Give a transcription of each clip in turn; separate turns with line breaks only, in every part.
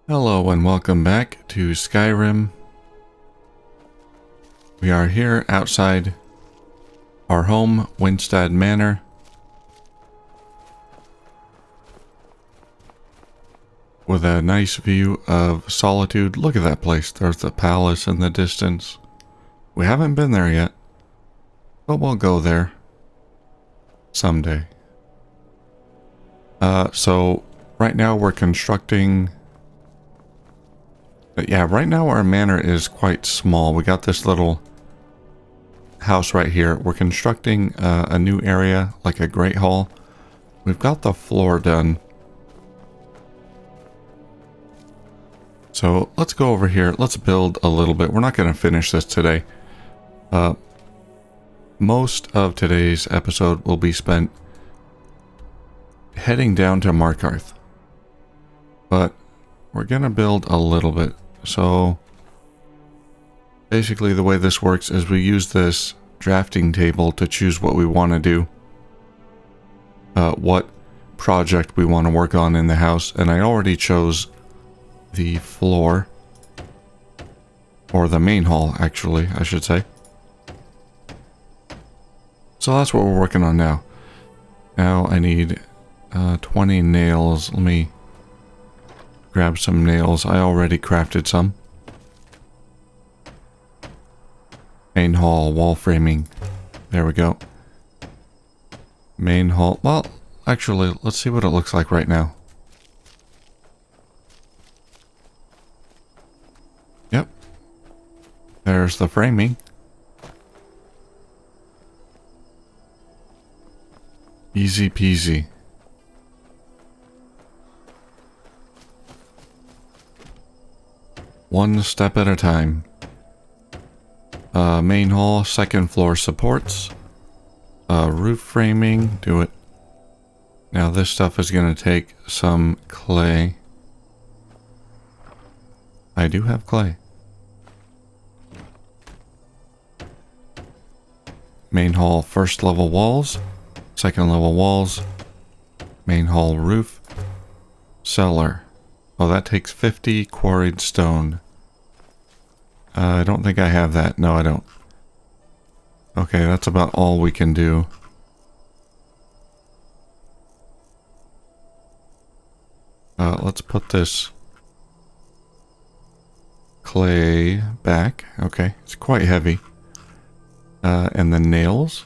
Hello and welcome back to Skyrim. We are here outside our home, Winstead Manor. With a nice view of Solitude. Look at that place. There's the palace in the distance. We haven't been there yet, but we'll go there someday. So right now we're constructing... Yeah, right now our manor is quite small. We got this little house right here. We're constructing a new area, like a great hall. We've got the floor done. So let's go over here. Let's build a little bit. We're not going to finish this today. Most of today's episode will be spent heading down to Markarth. But we're going to build a little bit. So basically the way this works is we use this drafting table to choose what we want to do. What project we want to work on in the house. And I already chose the floor. Or the main hall, actually, I should say. So that's what we're working on now. Now I need 20 nails. Let me grab some nails. I already crafted some. Main hall, wall framing. There we go. Main hall. Well, actually, let's see what it looks like right now. Yep. There's the framing. Easy peasy. One step at a time. Main hall, second floor supports. Roof framing, do it. Now this stuff is going to take some clay. I do have clay. Main hall, first level walls. Second level walls. Main hall roof. Cellar. Oh, that takes 50 quarried stone. I don't think I have that. No, I don't. Okay, that's about all we can do. Let's put this clay back. Okay, it's quite heavy. And the nails.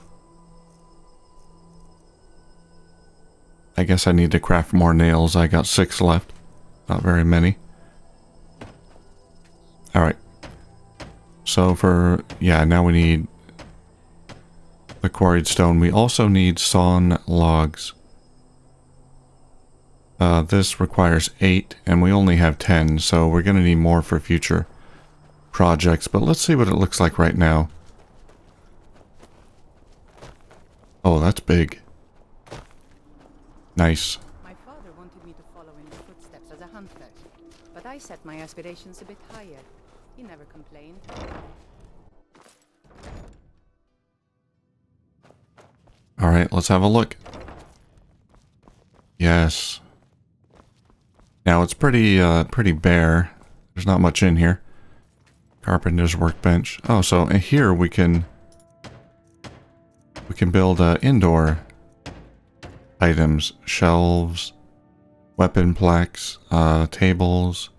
I guess I need to craft more nails. I got 6 left. Not very many. Alright. So for... yeah, now we need the quarried stone. We also need sawn logs. This requires 8, and we only have 10, so we're going to need more for future projects. But let's see what it looks like right now. Oh, that's big. Nice.
My father wanted me to follow in his footsteps as a hunter, but I set my aspirations a bit higher. He never complained.
Alright, let's have a look. Yes. Now it's pretty bare. There's not much in here. Carpenter's workbench. Oh, so here we can build indoor items, shelves, weapon plaques, tables.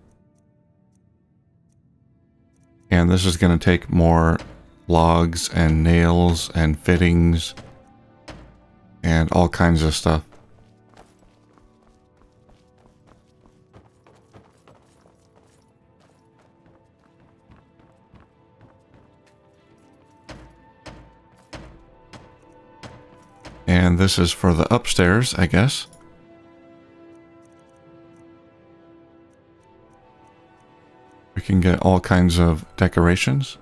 And this is going to take more logs and nails and fittings and all kinds of stuff. And this is for the upstairs, I guess. We can get all kinds of decorations.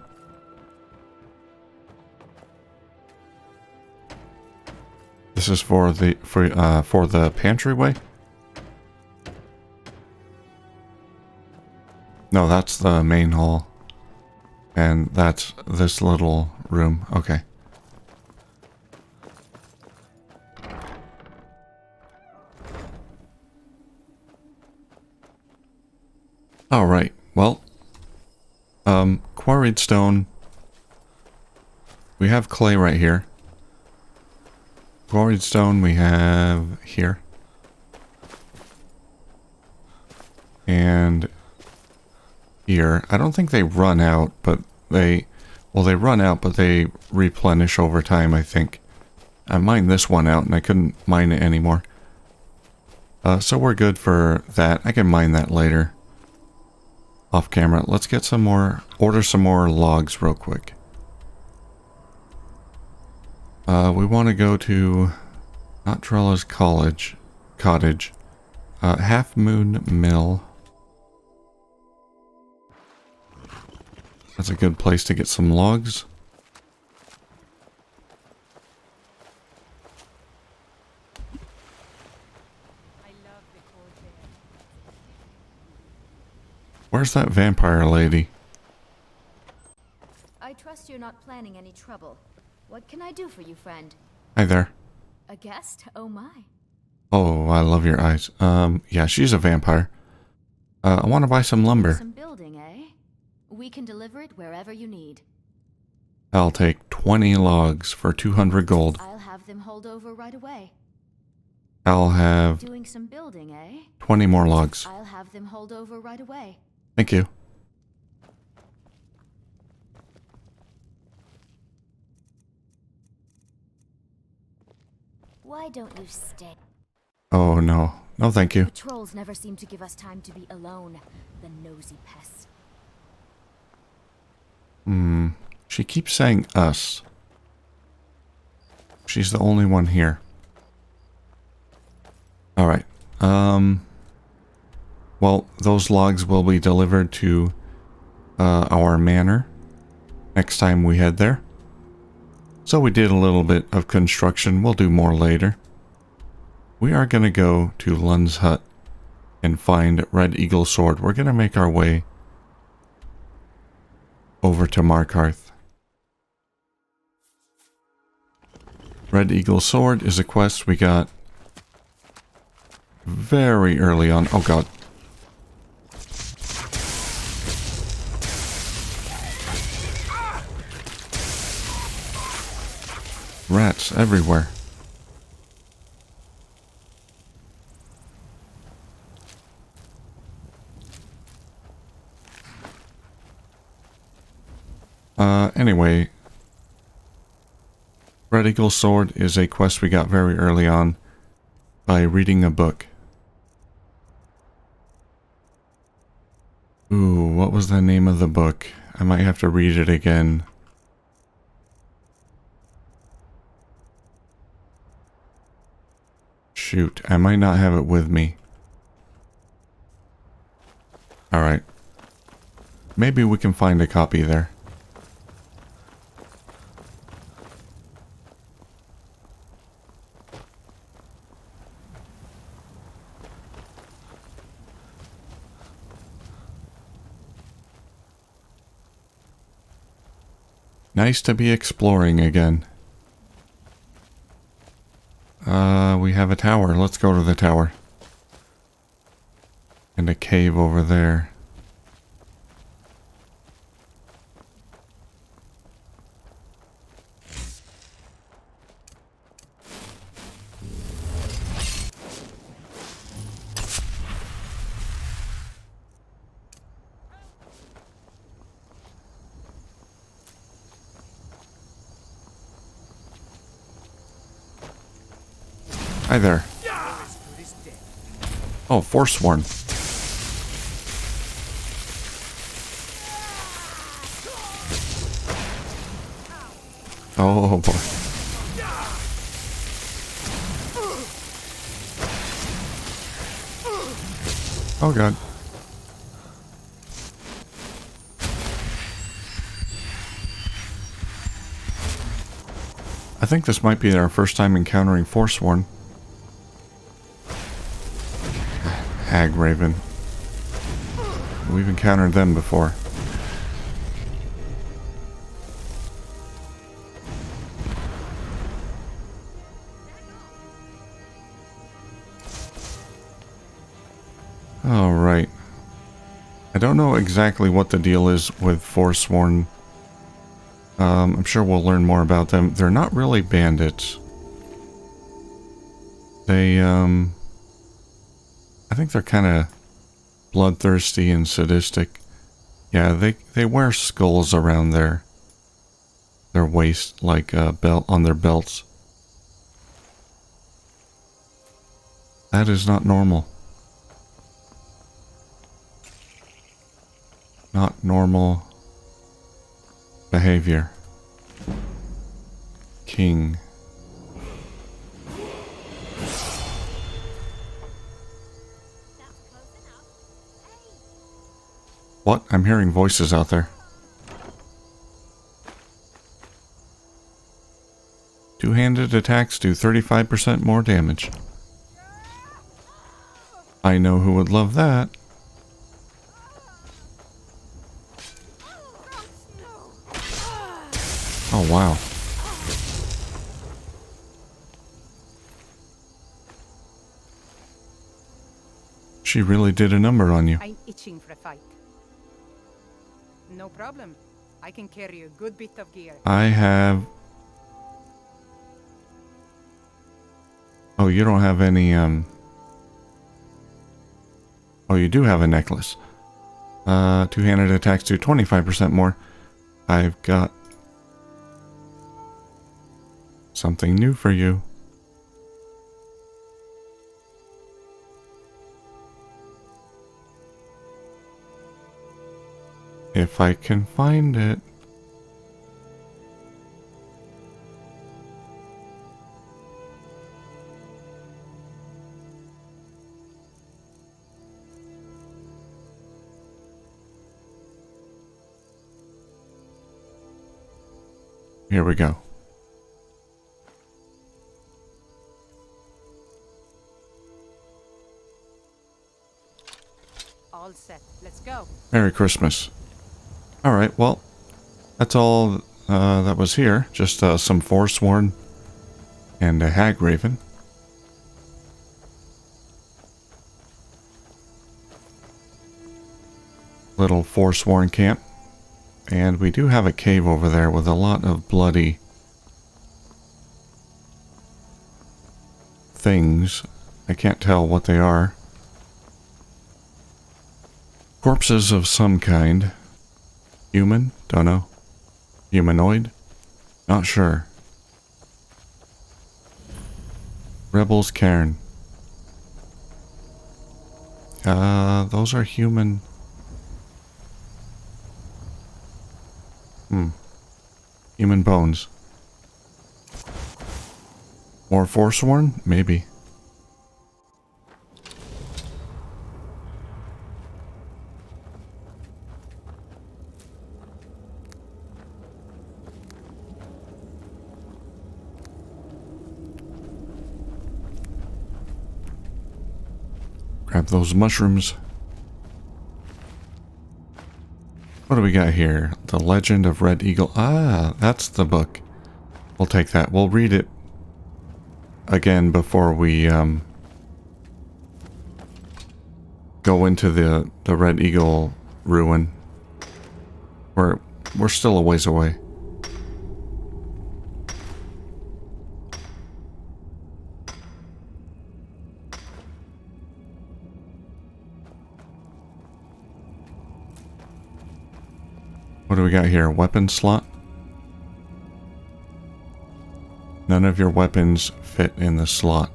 This is for the pantryway. No, that's the main hall. And that's this little room. Okay. Alright, well, quarried stone. We have clay right here. Quarried stone we have here. And here. I don't think they run out, but they run out, but they replenish over time, I think. I mined this one out and I couldn't mine it anymore. So we're good for that. I can mine that later. Off camera. Let's get some more, order some more logs real quick. We want to go to, not Trella's cottage. Half Moon Mill. That's a good place to get some logs. Where's that vampire lady?
I trust you're not planning any trouble. What can I do for you, friend?
Hi there.
A guest? Oh my.
Oh, I love your eyes. Yeah, she's a vampire. I want to buy some lumber.
Some building, eh? We can deliver it wherever you need.
I'll take 20 logs for 200 gold.
I'll have them hauled over right away.
I'll have
Doing some building, eh?
20 more logs.
I'll have them hauled over right away.
Thank you.
Why don't you stay?
Oh, no. No, thank you.
Patrols never seem to give us time to be alone. The nosy pests.
She keeps saying us. She's the only one here. Alright. Well, those logs will be delivered to our manor next time we head there. So we did a little bit of construction. We'll do more later. We are going to go to Lund's hut and find Red Eagle Sword. We're going to make our way over to Markarth. Red Eagle Sword is a quest we got very early on. Oh god. Rats everywhere. Anyway, Red Eagle Sword is a quest we got very early on by reading a book. Ooh, what was the name of the book? I might have to read it again. Shoot, I might not have it with me. Alright. Maybe we can find a copy there. Nice to be exploring again. We have a tower. Let's go to the tower. And a cave over there. Hi there. Oh, Forsworn. Oh boy. Oh god. I think this might be our first time encountering Forsworn. Hag Raven. We've encountered them before. Alright. I don't know exactly what the deal is with Forsworn. I'm sure we'll learn more about them. They're not really bandits. They, I think they're kind of bloodthirsty and sadistic. Yeah, they wear skulls around their waist, like a belt on their belts. That is not normal. Not normal behavior. King. What? I'm hearing voices out there. Two-handed attacks do 35% more damage. I know who would love that. Oh, wow. She really did a number on you.
I'm itching for a fight. No problem. I can carry a good bit of gear.
I have... Oh, you don't have any, Oh, you do have a necklace. Two-handed attacks do 25% more. I've got something new for you. If I can find it. Here we go.
All set. Let's go.
Merry Christmas. Alright, well, that's all that was here. Just some Forsworn and a Hag Raven. Little Forsworn camp. And we do have a cave over there with a lot of bloody things. I can't tell what they are. Corpses of some kind. Human? Don't know. Humanoid? Not sure. Rebels Cairn. Those are human. Human bones. More Forsworn? Maybe. Grab those mushrooms. What do we got here? The Legend of Red Eagle. Ah, that's the book. We'll take that. We'll read it again before we go into the Red Eagle ruin. We're still a ways away. What do we got here? Weapon slot? None of your weapons fit in the slot.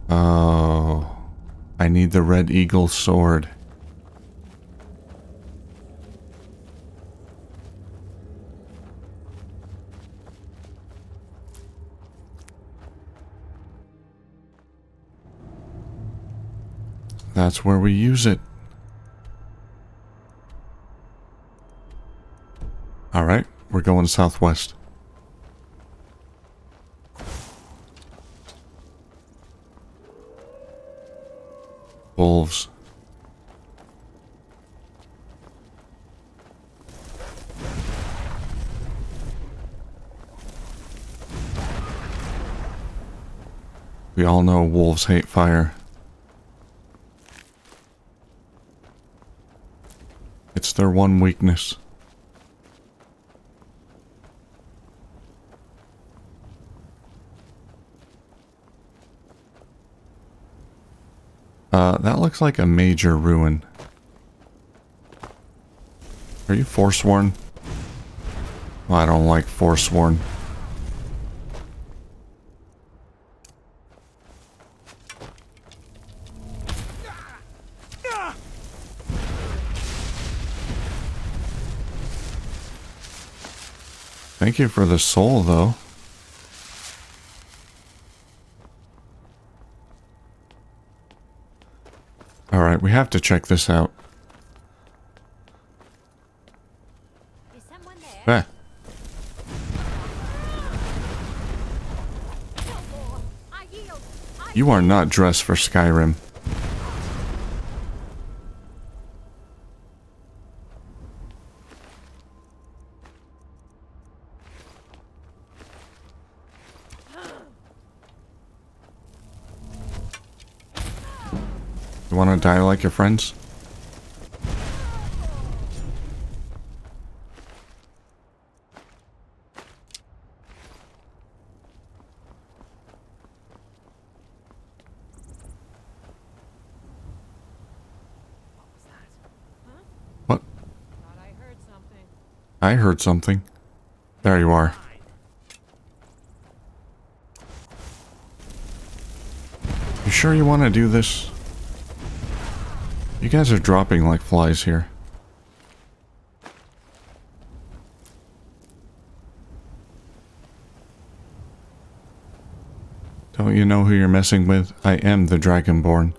Oh, I need the Red Eagle sword. That's where we use it. Alright, we're going southwest. Wolves. We all know wolves hate fire. It's their one weakness. That looks like a major ruin. Are you Forsworn? Well, I don't like Forsworn. Thank you for the soul, though. Alright, we have to check this out.
Is someone there? I yield.
You are not dressed for Skyrim. You want to die like your friends? What?
Thought I heard something.
I heard something. There you are. You sure you want to do this? You guys are dropping like flies here. Don't you know who you're messing with? I am the Dragonborn.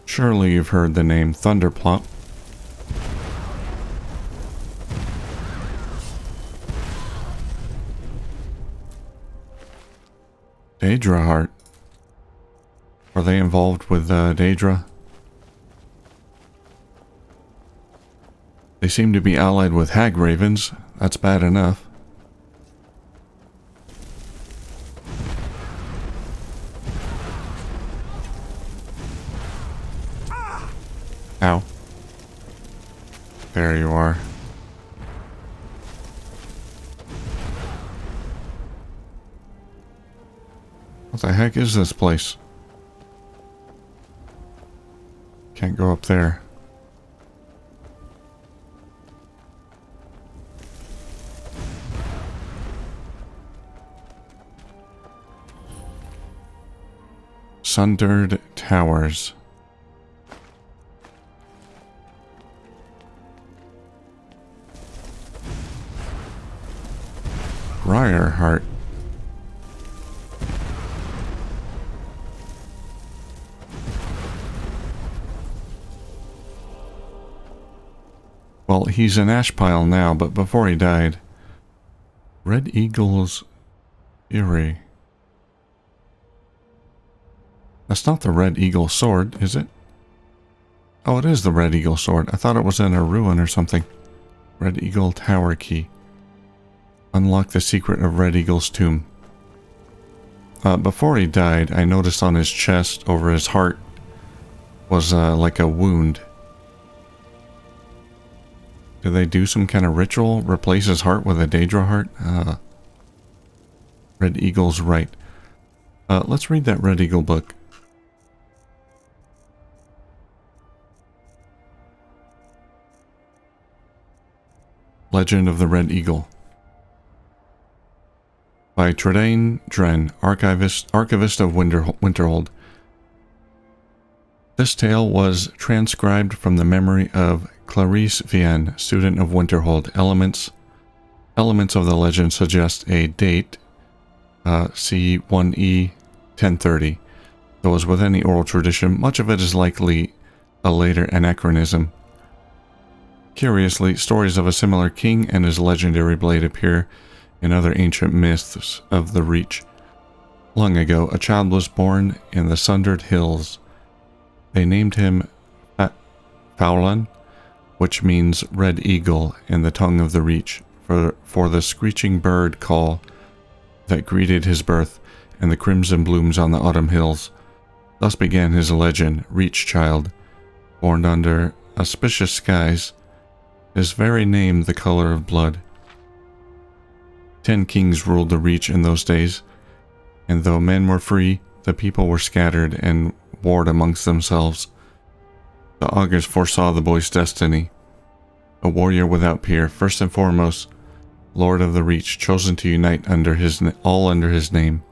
Surely you've heard the name Thunderplop. Daedra heart. Are they involved with Daedra? They seem to be allied with hag ravens. That's bad enough. Ow. There you are. What the heck is this place? Can't go up there. Sundered Towers. Briarheart. Well, he's an ash pile now, but before he died... Red Eagle's Eyrie. That's not the Red Eagle sword, is it? Oh, it is the Red Eagle sword. I thought it was in a ruin or something. Red Eagle Tower Key. Unlock the secret of Red Eagle's tomb. Before he died, I noticed on his chest, over his heart, was like a wound. Did they do some kind of ritual? Replace his heart with a Daedra heart? Red Eagle's right. Let's read that Red Eagle book. Legend of the Red Eagle. By Tradain Dren, archivist of Winterhold. This tale was transcribed from the memory of Clarice Vienne, student of Winterhold. Elements of the legend suggest a date, C1E 1030. Though as with any oral tradition, much of it is likely a later anachronism. Curiously, stories of a similar king and his legendary blade appear in other ancient myths of the Reach. Long ago, a child was born in the Sundered Hills. They named him Faulan, which means Red Eagle in the tongue of the Reach. for the screeching bird call that greeted his birth and the crimson blooms on the autumn hills. Thus began his legend, Reach Child, born under auspicious skies, his very name the color of blood. 10 kings ruled the Reach in those days, and though men were free, the people were scattered and warred amongst themselves. The augurs foresaw the boy's destiny. A warrior without peer, first and foremost, Lord of the Reach, chosen to unite all under his name.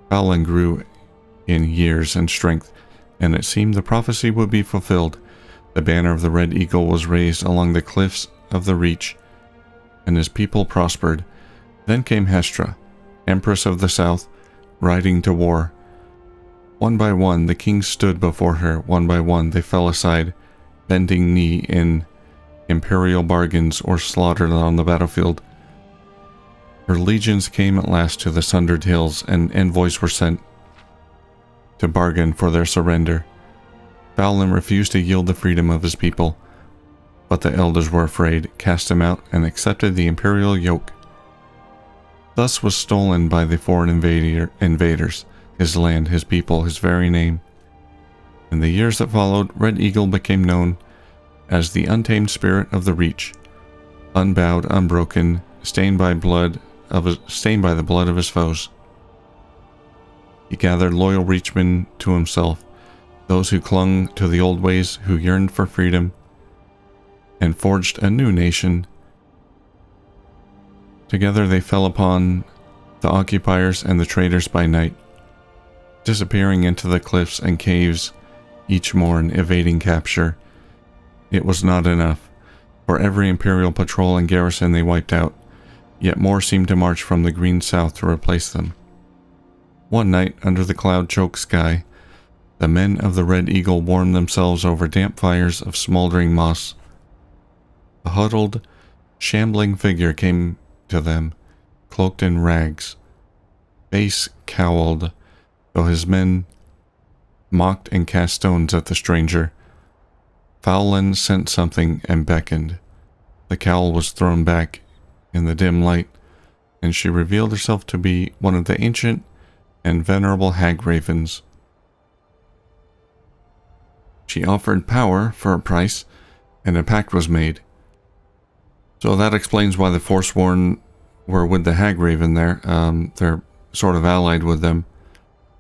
Balin grew in years and strength, and it seemed the prophecy would be fulfilled. The banner of the Red Eagle was raised along the cliffs of the Reach, and his people prospered. Then came Hestra, Empress of the South, riding to war. One by one, the kings stood before her. One by one, they fell aside, bending knee in imperial bargains or slaughtered on the battlefield. Her legions came at last to the sundered hills, and envoys were sent to bargain for their surrender. Balin refused to yield the freedom of his people, but the elders were afraid, cast him out, and accepted the imperial yoke. Thus was stolen by the foreign invaders his land, his people, his very name. In the years that followed, Red Eagle became known as the untamed spirit of the Reach, unbowed, unbroken, stained by the blood of his foes. He gathered loyal Reachmen to himself, those who clung to the old ways, who yearned for freedom, and forged a new nation. Together they fell upon the occupiers and the traitors by night, disappearing into the cliffs and caves each morn, evading capture. It was not enough. For every imperial patrol and garrison they wiped out, yet more seemed to march from the green south to replace them. One night, under the cloud-choked sky, the men of the Red Eagle warmed themselves over damp fires of smoldering moss. A huddled, shambling figure came to them, cloaked in rags, face cowled, though his men mocked and cast stones at the stranger. Fowlin sent something and beckoned. The cowl was thrown back in the dim light, and she revealed herself to be one of the ancient and venerable hag ravens. She offered power for a price, and a pact was made. So that explains why the Forsworn were with the hag raven there. They're sort of allied with them.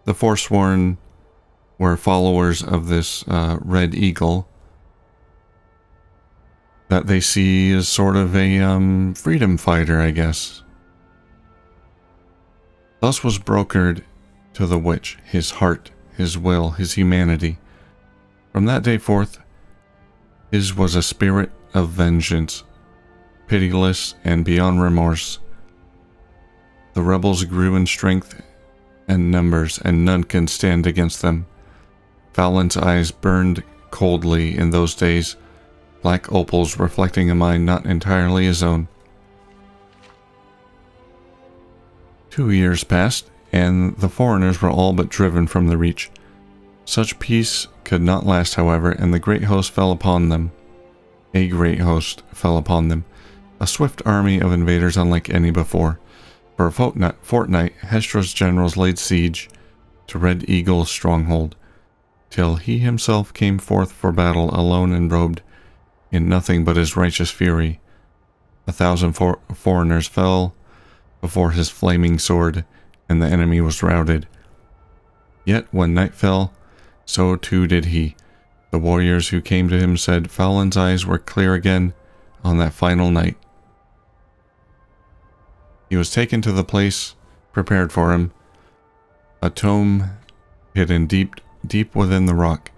The Forsworn were followers of this Red Eagle that they see as sort of a freedom fighter, I guess. Thus was brokered to the witch his heart, his will, his humanity. From that day forth, his was a spirit of vengeance, pitiless and beyond remorse. The rebels grew in strength and numbers, and none can stand against them. Fowlin's eyes burned coldly in those days, black opals reflecting a mind not entirely his own. 2 years passed, and the foreigners were all but driven from the Reach. Such peace could not last, however, and the great host fell upon them. A great host fell upon them, a swift army of invaders unlike any before. For a fortnight, Hestra's generals laid siege to Red Eagle's stronghold, till he himself came forth for battle alone and robed in nothing but his righteous fury. 1,000 foreigners fell before his flaming sword, and the enemy was routed. Yet when night fell, so too did he. The warriors who came to him said Fowlin's eyes were clear again on that final night. He was taken to the place prepared for him, a tomb hidden deep within the rock.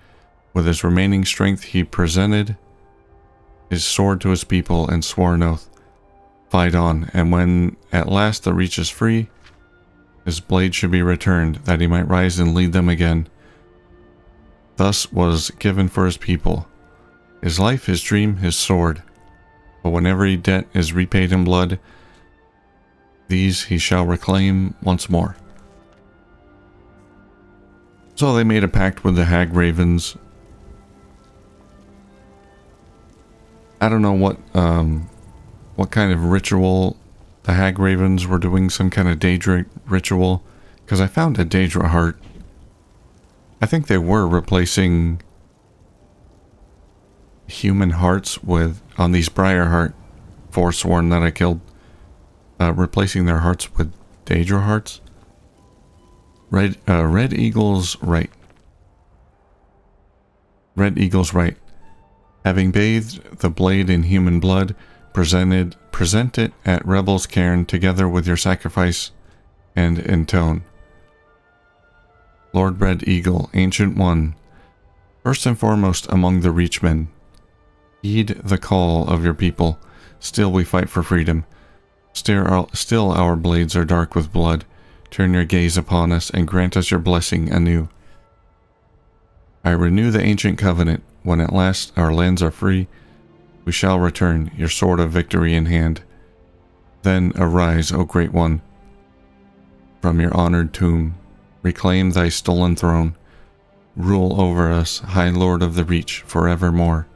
With his remaining strength, he presented his sword to his people and swore an oath. Fight on, and when at last the Reach is free, his blade should be returned, that he might rise and lead them again. Thus was given for his people his life, his dream, his sword. But when every debt is repaid in blood, these he shall reclaim once more. So they made a pact with the hag ravens. I don't know what what kind of ritual the Hag Ravens were doing, some kind of Daedra ritual, because I found a Daedra heart. I think they were replacing human hearts with, on these Briarheart Forsworn that I killed, replacing their hearts with Daedra hearts. Red Eagle's right. Red Eagle's right. Having bathed the blade in human blood, present it at Rebel's cairn together with your sacrifice and intone. Lord Red Eagle, Ancient One, first and foremost among the Reachmen, heed the call of your people. Still we fight for freedom. Still our blades are dark with blood. Turn your gaze upon us and grant us your blessing anew. I renew the ancient covenant. When at last our lands are free, we shall return, your sword of victory in hand. Then arise, O Great One, from your honored tomb. Reclaim thy stolen throne. Rule over us, High Lord of the Reach, forevermore.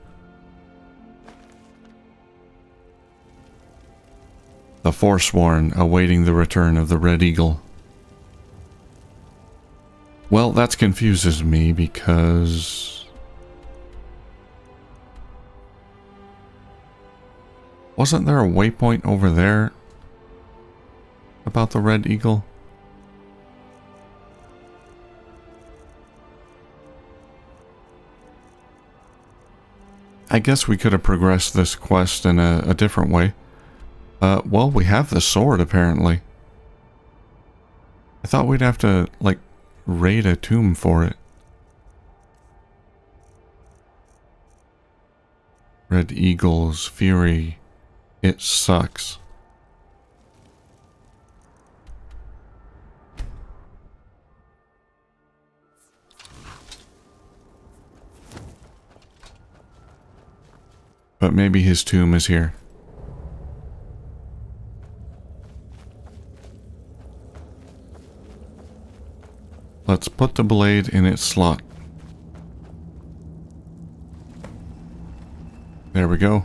The Forsworn awaiting the return of the Red Eagle. Well, that confuses me because... wasn't there a waypoint over there about the Red Eagle? I guess we could have progressed this quest in a different way. Well, we have the sword, apparently. I thought we'd have to, like, raid a tomb for it. Red Eagle's Fury. It sucks. But maybe his tomb is here. Let's put the blade in its slot. There we go.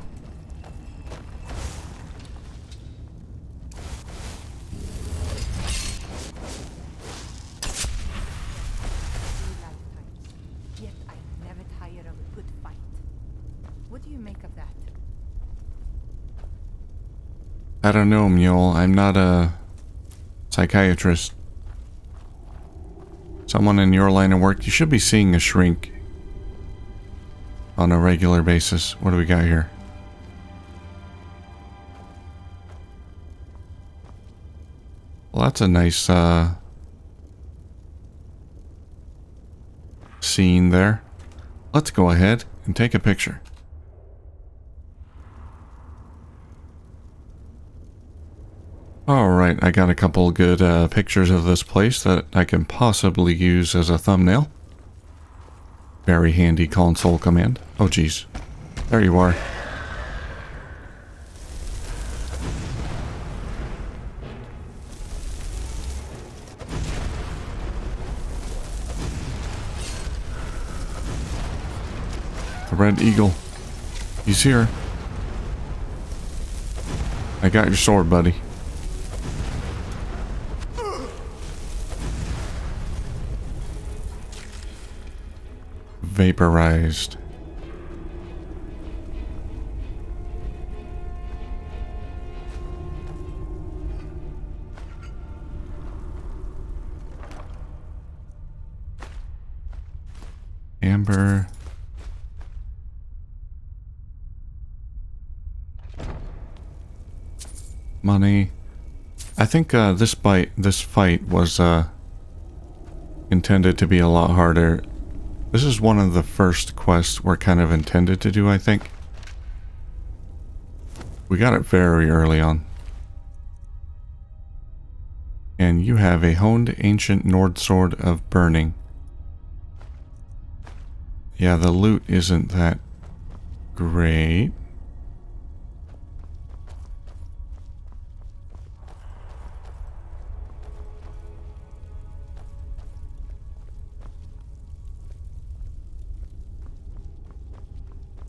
Yet I never tire of a good fight. What do you make of that?
I don't know, Mule. I'm not a psychiatrist. Someone in your line of work, you should be seeing a shrink on a regular basis. What do we got here? Well, that's a nice scene there. Let's go ahead and take a picture. Alright, I got a couple good pictures of this place that I can possibly use as a thumbnail. Very handy console command. Oh geez. There you are. The Red Eagle. He's here. I got your sword, buddy. Vaporized. Amber. Money. I think this fight was intended to be a lot harder. This is one of the first quests we're kind of intended to do, I think. We got it very early on. And you have a honed ancient Nord sword of burning. Yeah, the loot isn't that great.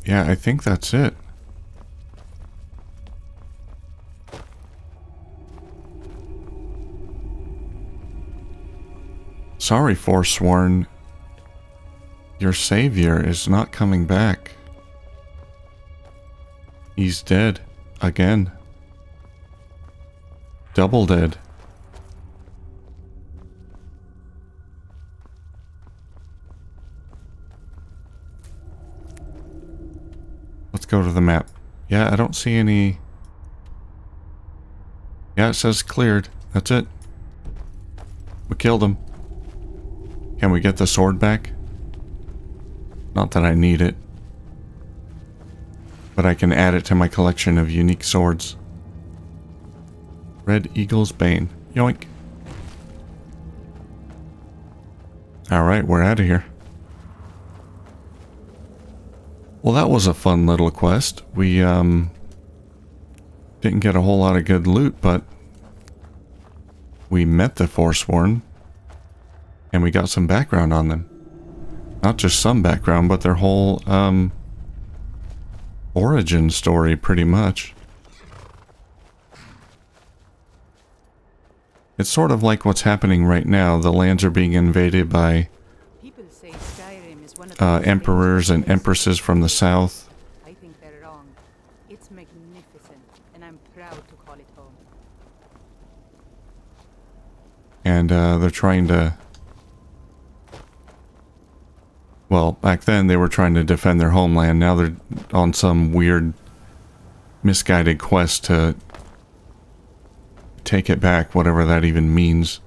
Yeah, I think that's it. Sorry, Forsworn. Your savior is not coming back. He's dead. Again. Double dead. Let's go to the map. Yeah, I don't see any... Yeah, it says cleared. That's it. We killed him. Can we get the sword back? Not that I need it. But I can add it to my collection of unique swords. Red Eagle's Bane. Yoink. Alright, we're out of here. Well, that was a fun little quest. We, didn't get a whole lot of good loot, but we met the Forsworn, and we got some background on them. Not just some background, but their whole, origin story, pretty much. It's sort of like what's happening right now. The lands are being invaded by
People say Skyrim is one of the
emperors and empresses from the south.
I think they're wrong. It's magnificent, and I'm proud to call it home.
And they're trying to... Well, back then they were trying to defend their homeland. Now they're on some weird, misguided quest to take it back, whatever that even means.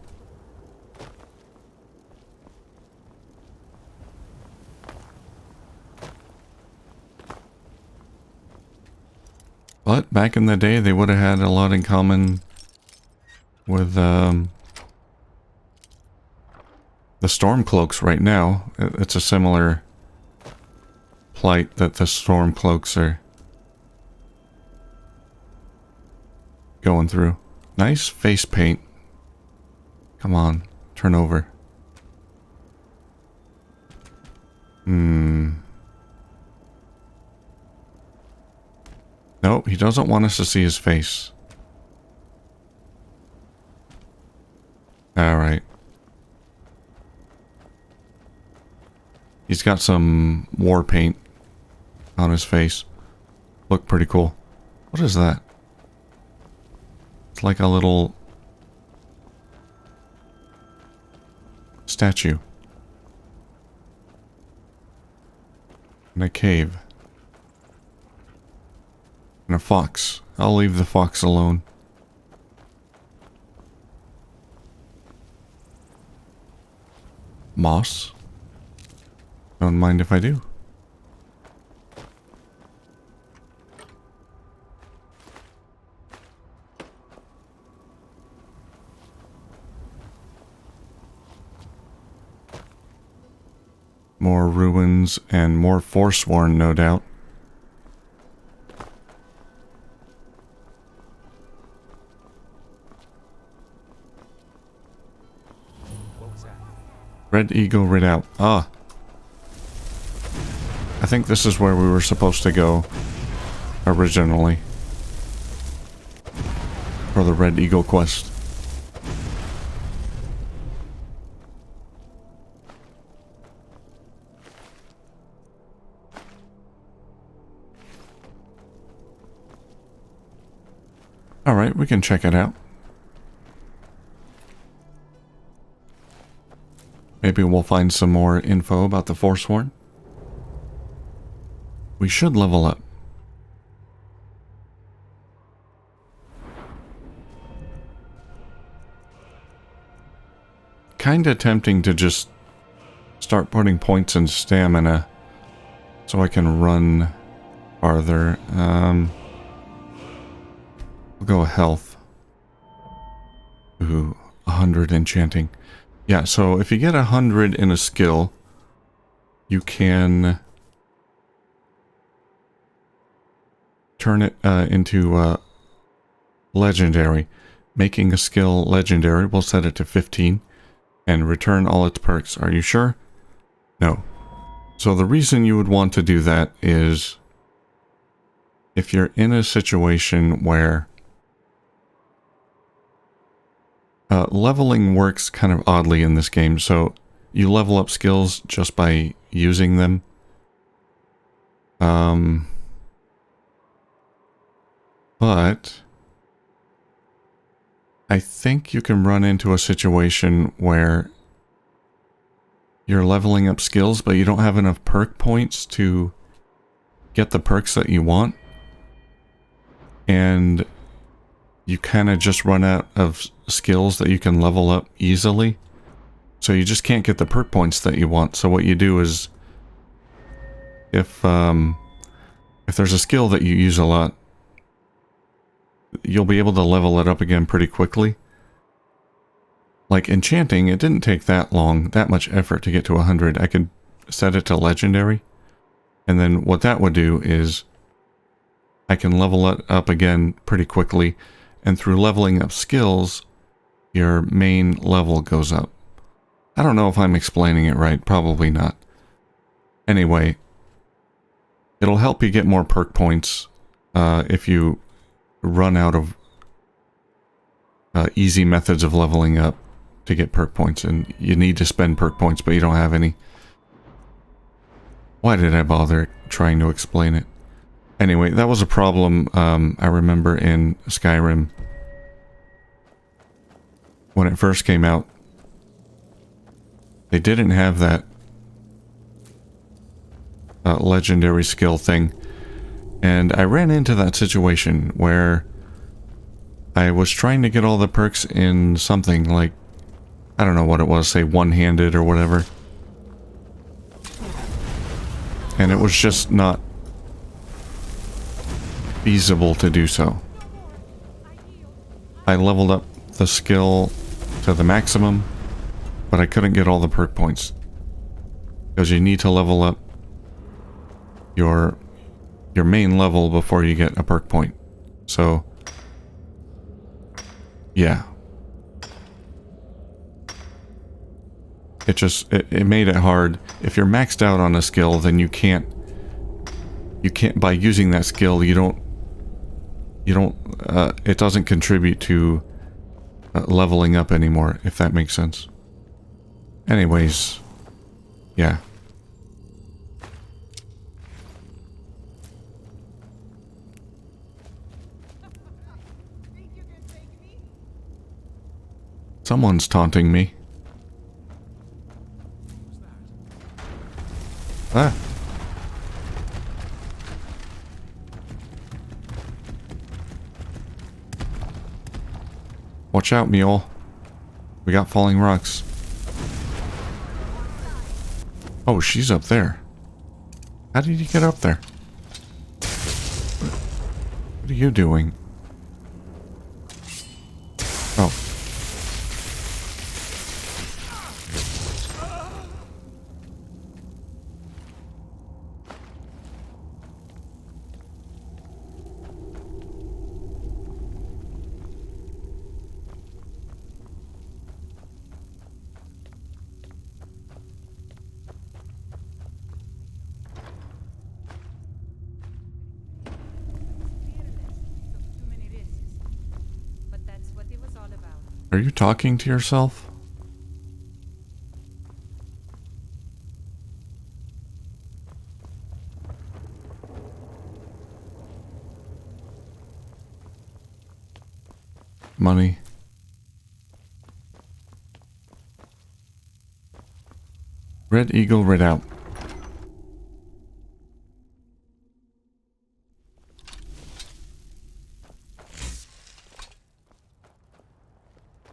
But back in the day, they would have had a lot in common with the Stormcloaks right now. It's a similar plight that the Stormcloaks are going through. Nice face paint. Come on, turn over. Nope, he doesn't want us to see his face. Alright. He's got some war paint on his face. Look pretty cool. What is that? It's like a little statue in a cave. And a fox. I'll leave the fox alone. Moss? Don't mind if I do. More ruins and more Forsworn, no doubt. Red Eagle rid out. Ah. I think this is where we were supposed to go originally. For the Red Eagle quest. Alright, we can check it out. Maybe we'll find some more info about the Forsworn. We should level up. Kinda tempting to just start putting points in stamina so I can run farther. We'll go health. Ooh, 100 enchanting. Yeah, so if you get 100 in a skill, you can turn it into legendary. Making a skill legendary, we'll set it to 15 and return all its perks. Are you sure? No. So the reason you would want to do that is if you're in a situation where Leveling works kind of oddly in this game, so you level up skills just by using them. But I think you can run into a situation where you're leveling up skills, but you don't have enough perk points to get the perks that you want. And you kind of just run out of skills that you can level up easily. So you just can't get the perk points that you want. So what you do is, if there's a skill that you use a lot, you'll be able to level it up again pretty quickly. Like enchanting, it didn't take that long, that much effort to get to 100. I could set it to legendary. And then what that would do is I can level it up again pretty quickly. And through leveling up skills, your main level goes up. I don't know if I'm explaining it right, probably not. Anyway, it'll help you get more perk points if you run out of easy methods of leveling up to get perk points, and you need to spend perk points, but you don't have any. Why did I bother trying to explain it? Anyway, that was a problem I remember in Skyrim when it first came out. They didn't have that legendary skill thing, and I ran into that situation where I was trying to get all the perks in something like, I don't know what it was, say one-handed or whatever. And it was just not feasible to do so. I leveled up the skill to the maximum, but I couldn't get all the perk points. Because you need to level up your main level before you get a perk point. So, yeah. It made it hard. If you're maxed out on a skill, then you can't, by using that skill, it doesn't contribute to leveling up anymore, if that makes sense. Anyways, yeah. Someone's taunting me. Ah. Watch out, mule. We got falling rocks. Oh, she's up there. How did you get up there? What are you doing? Oh. Are you talking to yourself? Money. Red Eagle, red out.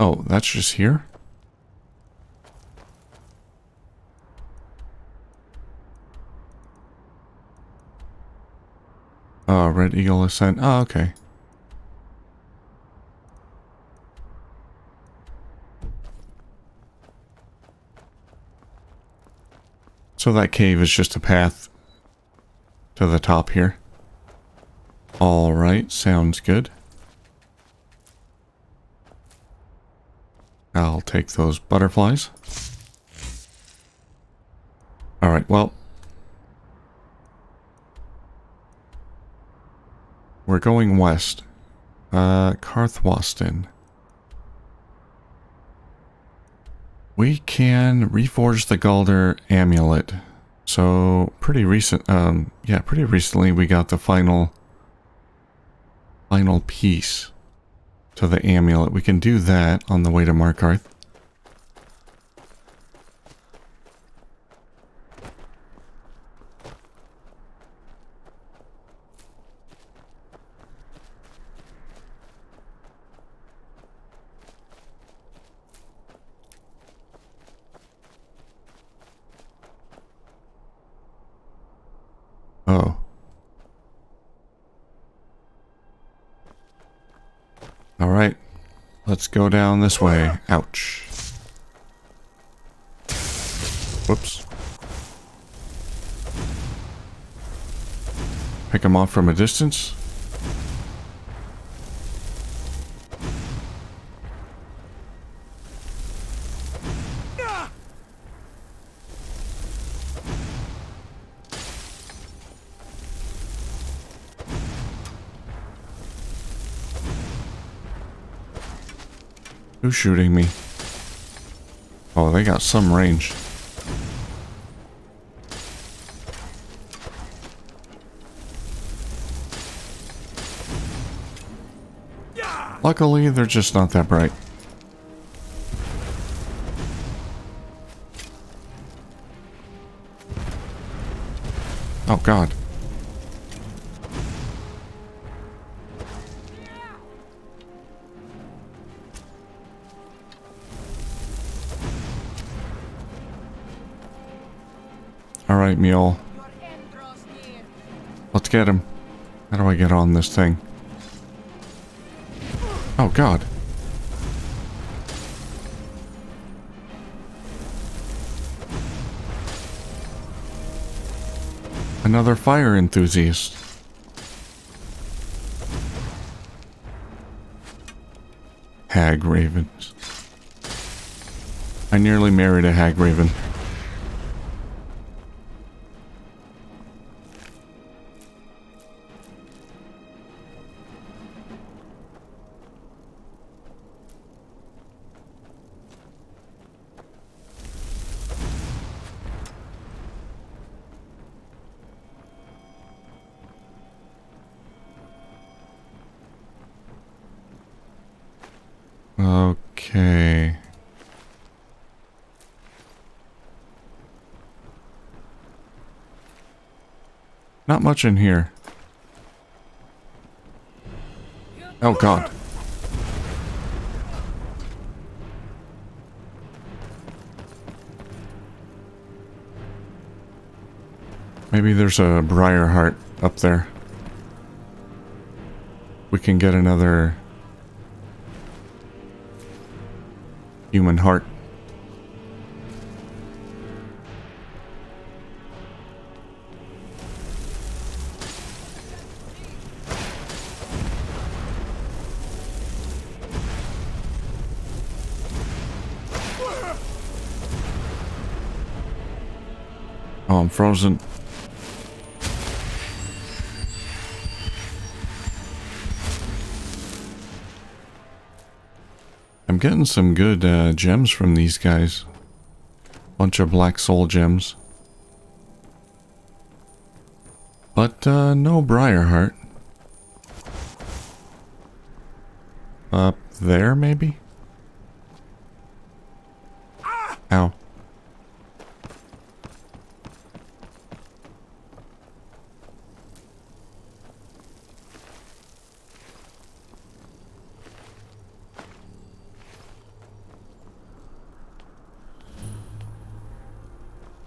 Oh, that's just here? Oh, Red Eagle Ascent. Oh, okay. So that cave is just a path to the top here. Alright, sounds good. I'll take those butterflies. Alright, well. We're going west. Carthwaston. We can reforge the Galder amulet. So pretty recent, yeah, pretty recently we got the final piece to the amulet. We can do that on the way to Markarth. Oh. All right. Let's go down this way. Ouch. Whoops. Pick him off from a distance. Who's shooting me? Oh, they got some range. Luckily, they're just not that bright. Oh, God. Alright, Mule. Let's get him. How do I get on this thing? Oh, God. Another fire enthusiast. Hag ravens. I nearly married a hag raven. Okay. Not much in here. Oh, God. Maybe there's a briar heart up there. We can get another human heart. Oh, I'm frozen. I'm getting some good gems from these guys. Bunch of black soul gems. But no briar heart. Up there, maybe? Ow.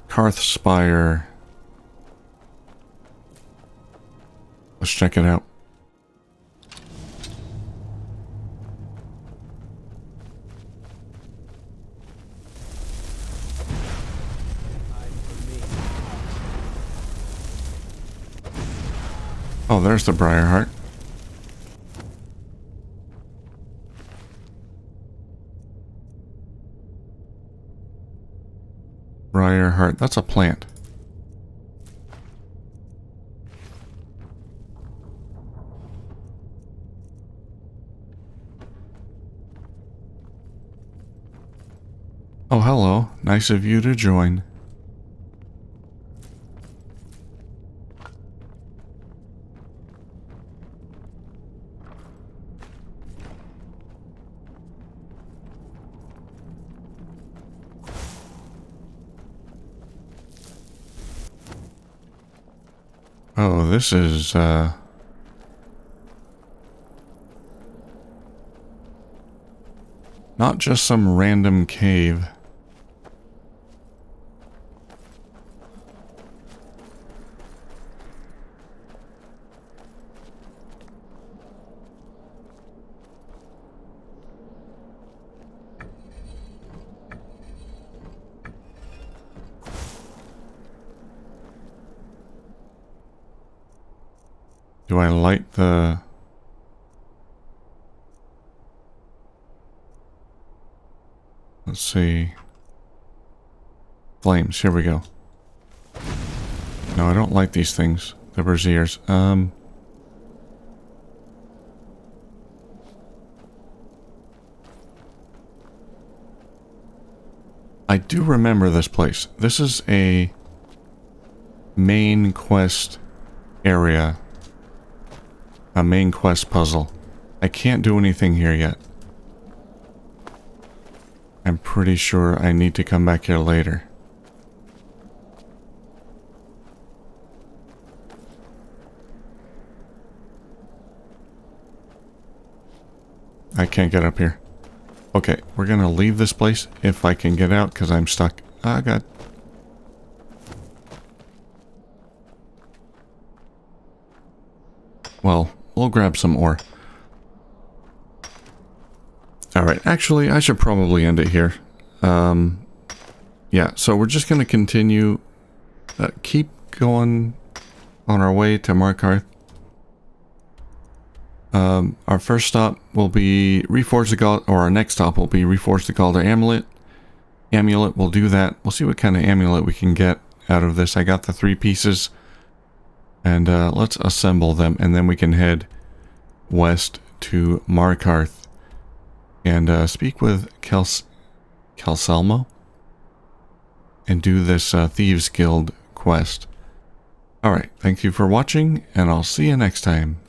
Karth Spire. Let's check it out. Oh, there's the briar heart. Briar heart. That's a plant. Oh, Oh, hello. Nice of you to join. Oh, this is, not just some random cave. Do I light the... Let's see. Flames, here we go. No, I don't like these things. The braziers. I do remember this place. This is a main quest area. A main quest puzzle. I can't do anything here yet. I'm pretty sure I need to come back here later. I can't get up here. Okay, we're gonna leave this place if I can get out because I'm stuck. Ah, God. Well, we'll grab some ore. Alright, actually, I should probably end it here. Yeah, so we're just gonna continue, keep going on our way to Markarth. Our first stop will be Reforge the Gall, or our next stop will be Reforge the Galder Amulet. We'll do that. We'll see what kind of amulet we can get out of this. I got the 3 pieces. And let's assemble them, and then we can head west to Markarth and speak with Calselmo and do this Thieves Guild quest. Alright, thank you for watching, and I'll see you next time.